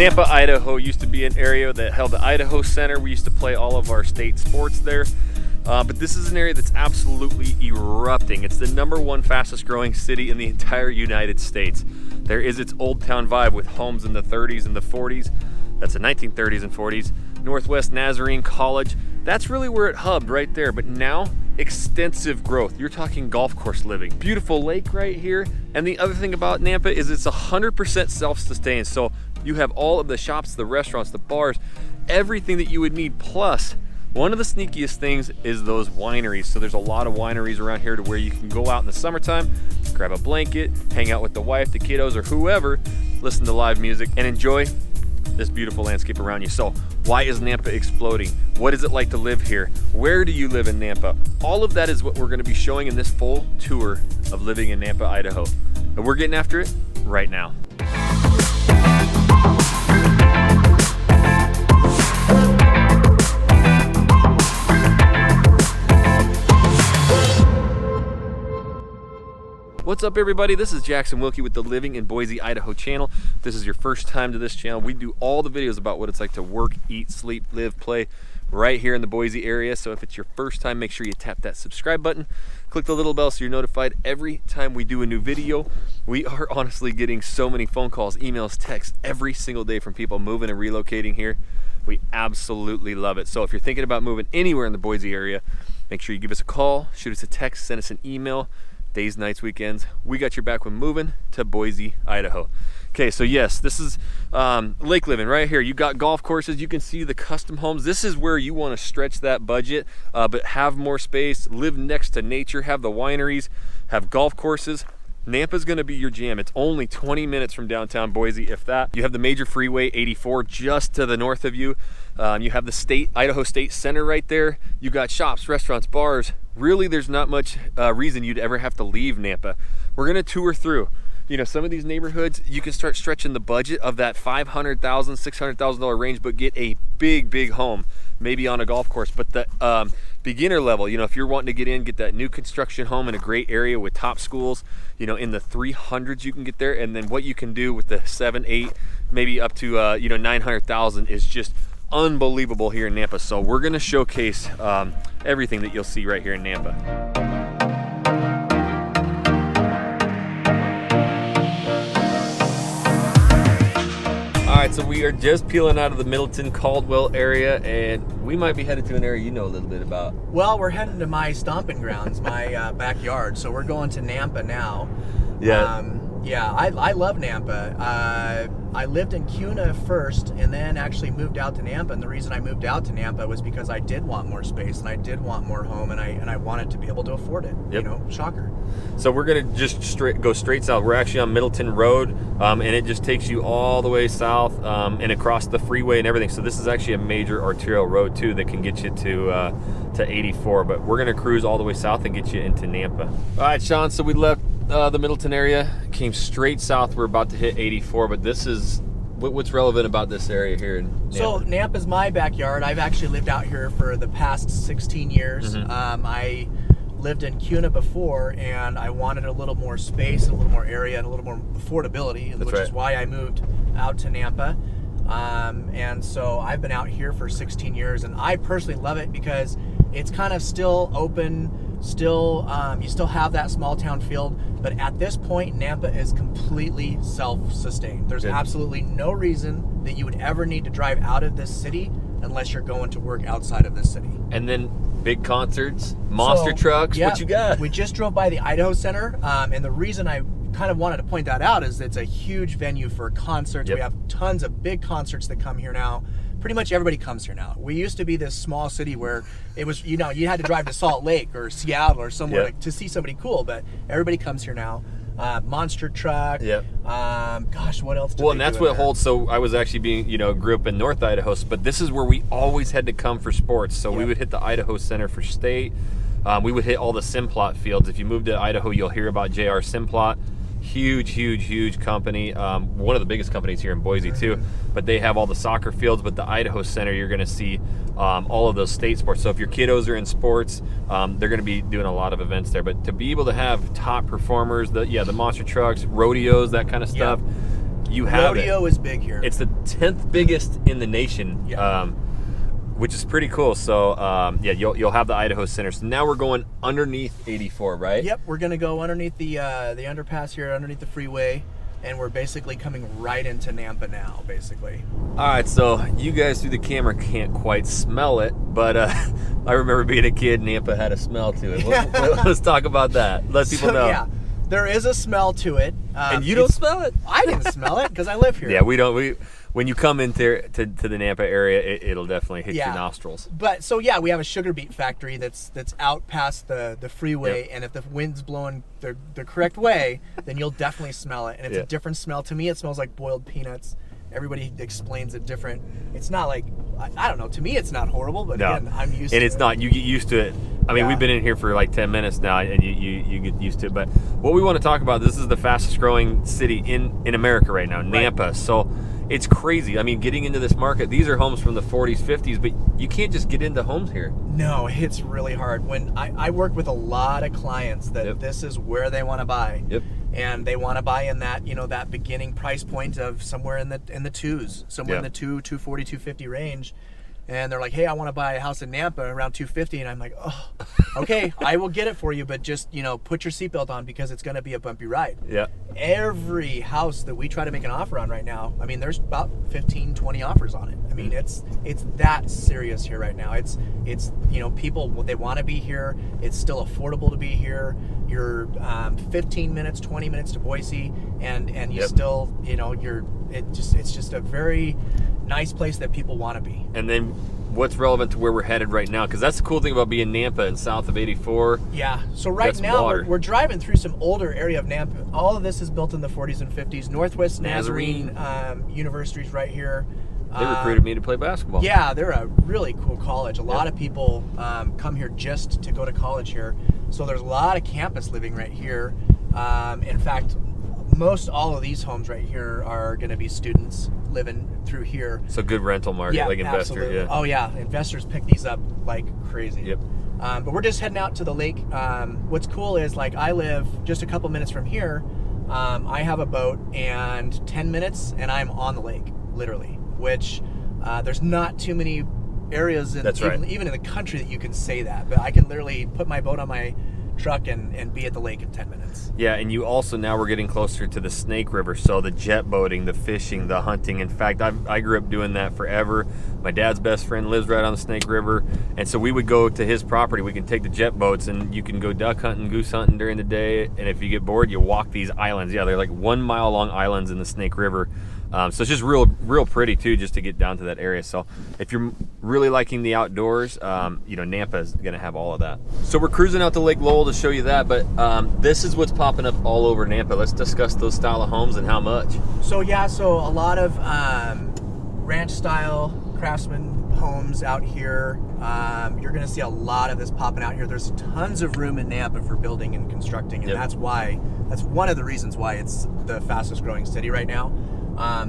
Nampa, Idaho used to be an area that held the Idaho Center. We used to play all of our state sports there. But this is an area that's absolutely erupting. It's the #1 fastest growing city in the entire United States. There is its old town vibe with homes in the 30s and the 40s. That's the 1930s and 40s. Northwest Nazarene College. That's really where it hubbed right there. But now, extensive growth. You're talking golf course living. Beautiful lake right here. And the other thing about Nampa is it's 100% self-sustained. So you have all of the shops, the restaurants, the bars, everything that you would need. Plus, one of the sneakiest things is those wineries. So there's a lot of wineries around here to where you can go out in the summertime, grab a blanket, hang out with the wife, the kiddos, or whoever, listen to live music, and enjoy this beautiful landscape around you. So why is Nampa exploding? What is it like to live here? Where do you live in Nampa? All of that is what we're gonna be showing in this full tour of living in Nampa, Idaho. And we're getting after it right now. What's up, everybody? This is Jackson Wilkie with the Living in Boise, Idaho channel. If this is your first time to this channel, we do all the videos about what it's like to work, eat, sleep, live, play right here in the Boise area. So if it's your first time, make sure you tap that subscribe button, click the little bell so you're notified every time we do a new video. We are honestly getting so many phone calls, emails, texts every single day from people moving and relocating here. We absolutely love it. So if you're thinking about moving anywhere in the Boise area, make sure you give us a call, shoot us a text, send us an email. Days, nights, weekends, we got your back when moving to Boise, Idaho. Okay, so yes, this is lake living right here. You got golf courses, you can see the custom homes. This is where you want to stretch that budget, but have more space, live next to nature, have the wineries, have golf courses. Nampa's gonna be your jam. It's only 20 minutes from downtown Boise, if that. You have the major freeway 84 just to the north of you. You have the Idaho State Center right there. You got shops, restaurants, bars. Really, there's not much reason you'd ever have to leave Nampa. We're gonna tour through. You know, some of these neighborhoods, you can start stretching the budget of that $500,000, $600,000 range, but get a big home, maybe on a golf course. But the beginner level, you know, if you're wanting to get that new construction home in a great area with top schools, you know, in the 300s you can get there. And then what you can do with the 7, 8, maybe up to, you know, 900,000 is just unbelievable here in Nampa. So we're gonna showcase everything that you'll see right here in Nampa. All right, so we are just peeling out of the Middleton Caldwell area, and we might be headed to an area you know a little bit about. Well, we're heading to my stomping grounds, my backyard. So we're going to Nampa now. Yeah. Yeah, I love Nampa. I lived in Kuna first and then actually moved out to Nampa. And the reason I moved out to Nampa was because I did want more space and I did want more home, and I wanted to be able to afford it. Yep. You know, shocker. So we're gonna just go straight south. We're actually on Middleton Road, and it just takes you all the way south and across the freeway and everything. So this is actually a major arterial road too that can get you to 84. But we're gonna cruise all the way south and get you into Nampa. All right, Shawn. So we left the Middleton area, came straight south. We're about to hit 84, but this is what's relevant about this area here in Nampa. So Nampa's my backyard. I've actually lived out here for the past 16 years. Mm-hmm. I lived in Kuna before, and I wanted a little more space, and a little more area, and a little more affordability, which is why I moved out to Nampa. And so I've been out here for 16 years, and I personally love it because it's kind of still open, still you still have that small town feel, but at this point Nampa is completely self-sustained. There's absolutely no reason that you would ever need to drive out of this city unless you're going to work outside of this city. And then big concerts, monster trucks, what you got? We just drove by the Idaho Center, and the reason I kind of wanted to point that out is it's a huge venue for concerts. We have tons of big concerts that come here now. Pretty much everybody comes here now. We used to be this small city where it was, you know, you had to drive to Salt Lake or Seattle or somewhere to see somebody cool, but everybody comes here now. Monster truck. Gosh, what else? Well, and that's what holds. So I was actually grew up in North Idaho, but this is where we always had to come for sports. So we would hit the Idaho Center for state. We would hit all the Simplot fields. If you move to Idaho, you'll hear about JR Simplot. Huge company. One of the biggest companies here in Boise too. But they have all the soccer fields. But the Idaho Center, you're going to see all of those state sports. So if your kiddos are in sports, they're going to be doing a lot of events there. But to be able to have top performers, the monster trucks, rodeos, that kind of stuff, you have rodeo is big here. It's the 10th biggest in the nation, which is pretty cool. So yeah, you'll have the Idaho Center. So now we're going underneath 84, right? Yep, we're gonna go underneath the underpass here, underneath the freeway, and we're basically coming right into Nampa now, basically. All right, so you guys through the camera can't quite smell it, but I remember being a kid, Nampa had a smell to it. Let's talk about that. Let people know. Yeah, there is a smell to it. And you don't smell it? I didn't smell it because I live here. Yeah, we don't. When you come into to the Nampa area, it'll definitely hit your nostrils. But so yeah, we have a sugar beet factory that's out past the freeway, and if the wind's blowing the correct way, then you'll definitely smell it. And it's a different smell. To me, it smells like boiled peanuts. Everybody explains it different. It's not like, I don't know. To me, it's not horrible, but again, I'm used to it. And it's not. You get used to it. I mean, we've been in here for like 10 minutes now, and you get used to it. But what we want to talk about, this is the fastest growing city in America right now, Nampa. So it's crazy. I mean, getting into this market, these are homes from the 40s, 50s, but you can't just get into homes here. No, it's really hard. When I work with a lot of clients that this is where they want to buy. And they want to buy in that, that beginning price point of somewhere in the twos, somewhere in the 240, 250 range. And they're like, hey, I want to buy a house in Nampa around 250. And I'm like, oh, okay, I will get it for you, but just, put your seatbelt on because it's going to be a bumpy ride. Every house that we try to make an offer on right now, I mean, there's about 15, 20 offers on it. I mean, it's that serious here right now. It's people, they want to be here. It's still affordable to be here. You're 15 minutes, 20 minutes to Boise, and you still, it's just a very nice place that people want to be. And then what's relevant to where we're headed right now, because that's the cool thing about being Nampa and south of 84. Yeah, so right now we're driving through some older area of Nampa. All of this is built in the 40s and 50s. Northwest Nazarene University's right here. They recruited me to play basketball. Yeah, they're a really cool college. A lot of people come here just to go to college here. So there's a lot of campus living right here. In fact, most all of these homes right here are going to be students living through here. So good rental market, like investor. Absolutely. Yeah. Oh yeah, investors pick these up like crazy. But we're just heading out to the lake. What's cool is, like, I live just a couple minutes from here. I have a boat, and 10 minutes and I'm on the lake, literally. Which there's not too many areas even in the country that you can say that. But I can literally put my boat on my truck and be at the lake in 10 minutes. Yeah, and you also, now we're getting closer to the Snake River, so the jet boating, the fishing, the hunting. In fact, I grew up doing that forever. My dad's best friend lives right on the Snake River, and so we would go to his property. We can take the jet boats, and you can go duck hunting, goose hunting during the day, and if you get bored, you walk these islands. Yeah, they're like 1 mile long islands in the Snake River. So it's just real pretty too, just to get down to that area. So if you're really liking the outdoors, Nampa is going to have all of that. So we're cruising out to Lake Lowell to show you that, but this is what's popping up all over Nampa. Let's discuss those style of homes and how much. So a lot of ranch style craftsman homes out here. You're going to see a lot of this popping out here. There's tons of room in Nampa for building and constructing, and that's one of the reasons why it's the fastest growing city right now.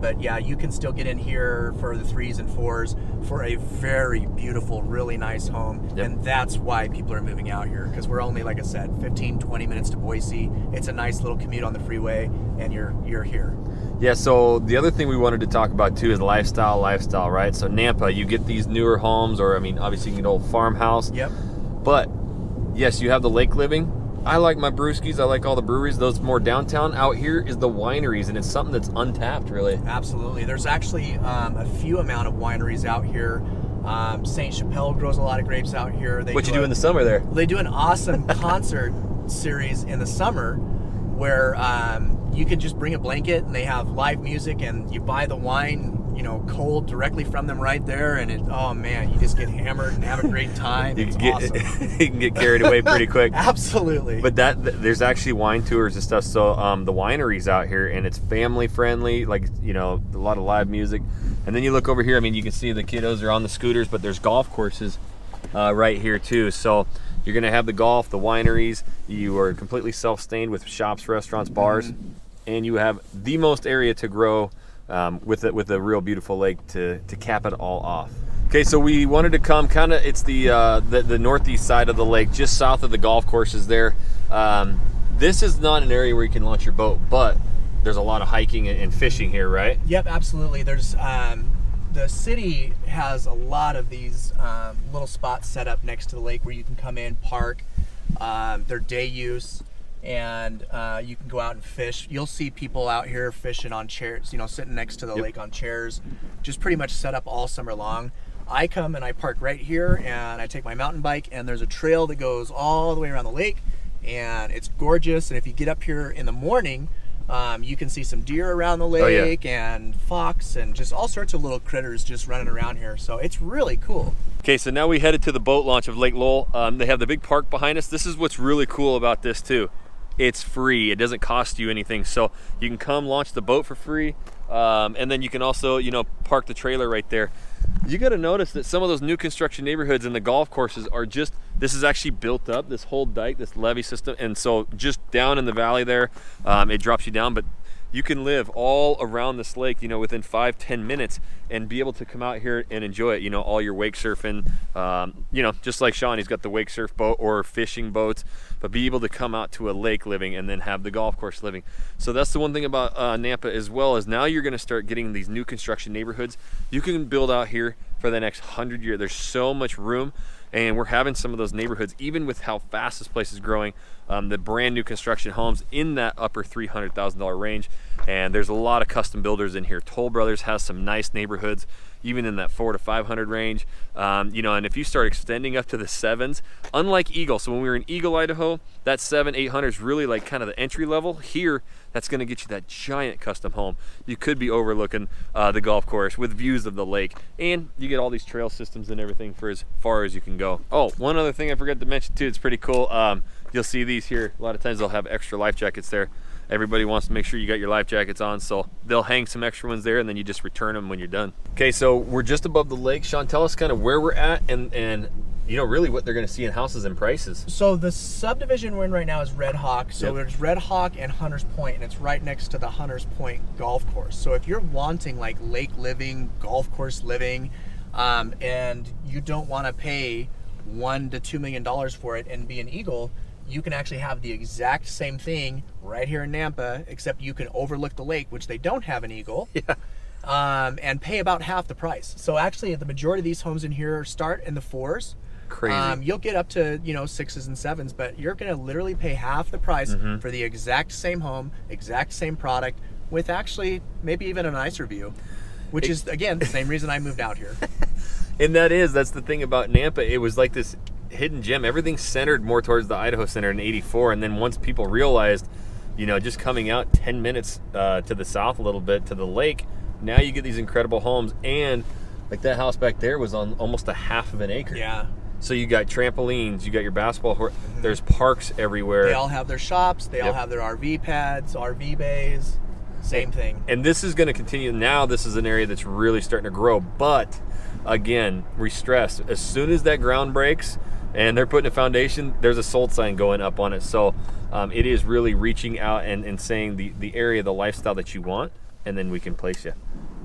But yeah, you can still get in here for the 3s and 4s for a very beautiful, really nice home. And that's why people are moving out here, because we're only, like I said, 15, 20 minutes to Boise. It's a nice little commute on the freeway, and you're here. Yeah, so the other thing we wanted to talk about too is lifestyle, right? So Nampa, you get these newer homes, or I mean, obviously you can get an old farmhouse. But yes, you have the lake living. I like my brewskis. I like all the breweries. Those more downtown. Out here is the wineries, and it's something that's untapped, really. Absolutely. There's actually a few amount of wineries out here. St. Chappelle grows a lot of grapes out here. What you do in the summer there? They do an awesome concert series in the summer where you can just bring a blanket, and they have live music, and you buy the wine, cold directly from them right there, and you just get hammered and have a great time. It's awesome. You can get carried away pretty quick. Absolutely. But there's actually wine tours and stuff. So the wineries out here, and it's family friendly, like, a lot of live music. And then you look over here, I mean, you can see the kiddos are on the scooters, but there's golf courses right here too. So you're gonna have the golf, the wineries. You are completely self-sustained with shops, restaurants, bars, and you have the most area to grow with a real beautiful lake to cap it all off. Okay, so we wanted to come it's the northeast side of the lake, just south of the golf courses there. This is not an area where you can launch your boat, but there's a lot of hiking and fishing here, right? Yep, absolutely. There's the city has a lot of these little spots set up next to the lake where you can come in, park. They're day use, and you can go out and fish. You'll see people out here fishing on chairs, you know, sitting next to the lake on chairs, just pretty much set up all summer long. I come and I park right here, and I take my mountain bike, and there's a trail that goes all the way around the lake, and it's gorgeous. And if you get up here in the morning, you can see some deer around the lake and fox and just all sorts of little critters just running around here. So it's really cool. Okay, so now we headed to the boat launch of Lake Lowell. They have the big park behind us. This is what's really cool about this too. It's free. It doesn't cost you anything. So you can come launch the boat for free. And then you can also, you know, park the trailer right there. You got to notice that some of those new construction neighborhoods and the golf courses are just, this is actually built up, this whole dike, this levee system. And so just down in the valley there, it drops you down, but you can live all around this lake, you know, within 5-10 minutes and be able to come out here and enjoy it. You know, all your wake surfing, you know, just like Shawn, he's got the wake surf boat or fishing boats, but be able to come out to a lake living and then have the golf course living. So that's the one thing about Nampa, as well as now you're going to start getting these new construction neighborhoods. You can build out here for the next 100 years. There's so much room. And we're having some of those neighborhoods, even with how fast this place is growing, the brand new construction homes in that upper $300,000 range. And there's a lot of custom builders in here. Toll Brothers has some nice neighborhoods, even in that 400 to 500 range. You know, and if you start extending up to the 7s, unlike Eagle, so when we were in Eagle, Idaho, that 700-800 is really like kind of the entry level. Here, that's going to get you that giant custom home. You could be overlooking the golf course with views of the lake, and you get all these trail systems and everything for as far as you can go. Oh, one other thing I forgot to mention too, it's pretty cool. You'll see these here. A lot of times they'll have extra life jackets there. Everybody wants to make sure you got your life jackets on, so they'll hang some extra ones there, and then you just return them when you're done. Okay, so we're just above the lake. Shawn, tell us kind of where we're at and you know, really what they're going to see in houses and prices. So the subdivision we're in right now is Red Hawk. So there's Red Hawk and Hunters Point, and it's right next to the Hunters Point golf course. So if you're wanting like lake living, golf course living, and you don't want to pay $1 to $2 million for it and be an Eagle, you can actually have the exact same thing right here in Nampa, except you can overlook the lake, which they don't have in Eagle. And pay about half the price. So actually the majority of these homes in here start in the 4s. Crazy. You'll get up to, you know, 6s and 7s, but you're going to literally pay half the price for the exact same home, exact same product, with actually maybe even a nicer view, which is, again, the same reason I moved out here. And that's the thing about Nampa. It was like this hidden gem. Everything's centered more towards the Idaho Center in '84, and then once people realized, you know, just coming out 10 minutes to the south a little bit to the lake, now you get these incredible homes. And like that house back there was on almost a half of an acre. Yeah. So you got trampolines, you got your basketball court, there's parks everywhere. They all have their shops, they all have their RV pads, RV bays, same thing. And this is going to continue. Now this is an area that's really starting to grow, but again, we stress, as soon as that ground breaks and they're putting a foundation, there's a sold sign going up on it. So it is really reaching out and saying the area, the lifestyle that you want, and then we can place you.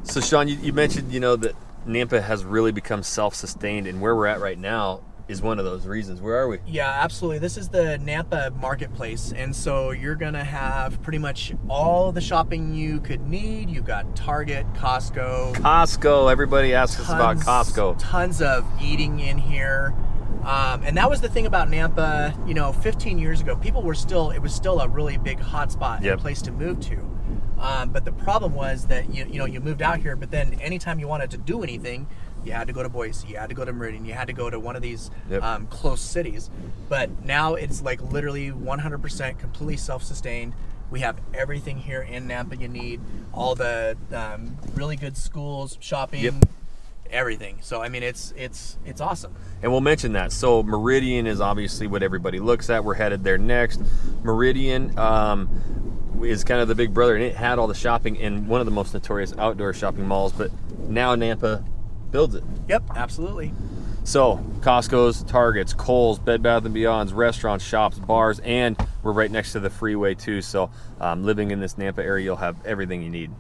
So Shawn, you mentioned, you know, that Nampa has really become self-sustained, and where we're at right now is one of those reasons. Where are we? Yeah, absolutely. This is the Nampa marketplace, and so you're gonna have pretty much all the shopping you could need. You've got Target, Costco. Everybody asks us about Costco. Tons of eating in here. And that was the thing about Nampa, you know, 15 years ago. It was still a really big hotspot and place to move to. But the problem was that you moved out here, but then anytime you wanted to do anything, you had to go to Boise, you had to go to Meridian, you had to go to one of these close cities. But now it's like literally 100% completely self-sustained. We have everything here in Nampa you need, all the really good schools, shopping, everything. So I mean, it's awesome. And we'll mention that. So Meridian is obviously what everybody looks at. We're headed there next. Meridian is kind of the big brother, and it had all the shopping in one of the most notorious outdoor shopping malls, but now Nampa builds it. Yep, absolutely. So Costco's, Targets, Kohl's, Bed Bath & Beyond's, restaurants, shops, bars, and we're right next to the freeway too. So living in this Nampa area, you'll have everything you need.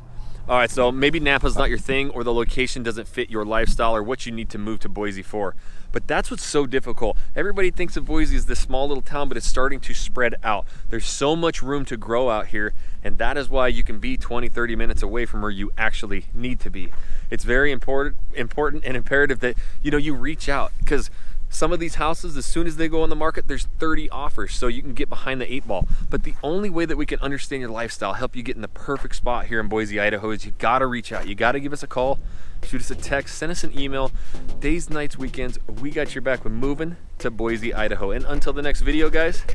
All right, so maybe Napa's not your thing, or the location doesn't fit your lifestyle or what you need to move to Boise for. But that's what's so difficult. Everybody thinks of Boise as this small little town, but it's starting to spread out. There's so much room to grow out here, and that is why you can be 20, 30 minutes away from where you actually need to be. It's very important and imperative that you reach out, because some of these houses, as soon as they go on the market, there's 30 offers, so you can get behind the 8 ball. But the only way that we can understand your lifestyle, help you get in the perfect spot here in Boise, Idaho, is you gotta reach out. You gotta give us a call, shoot us a text, send us an email. Days, nights, weekends, we got your back with moving to Boise, Idaho. And until the next video, guys,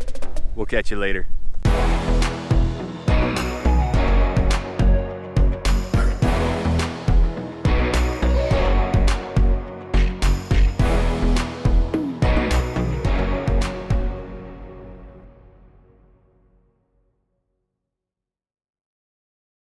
we'll catch you later.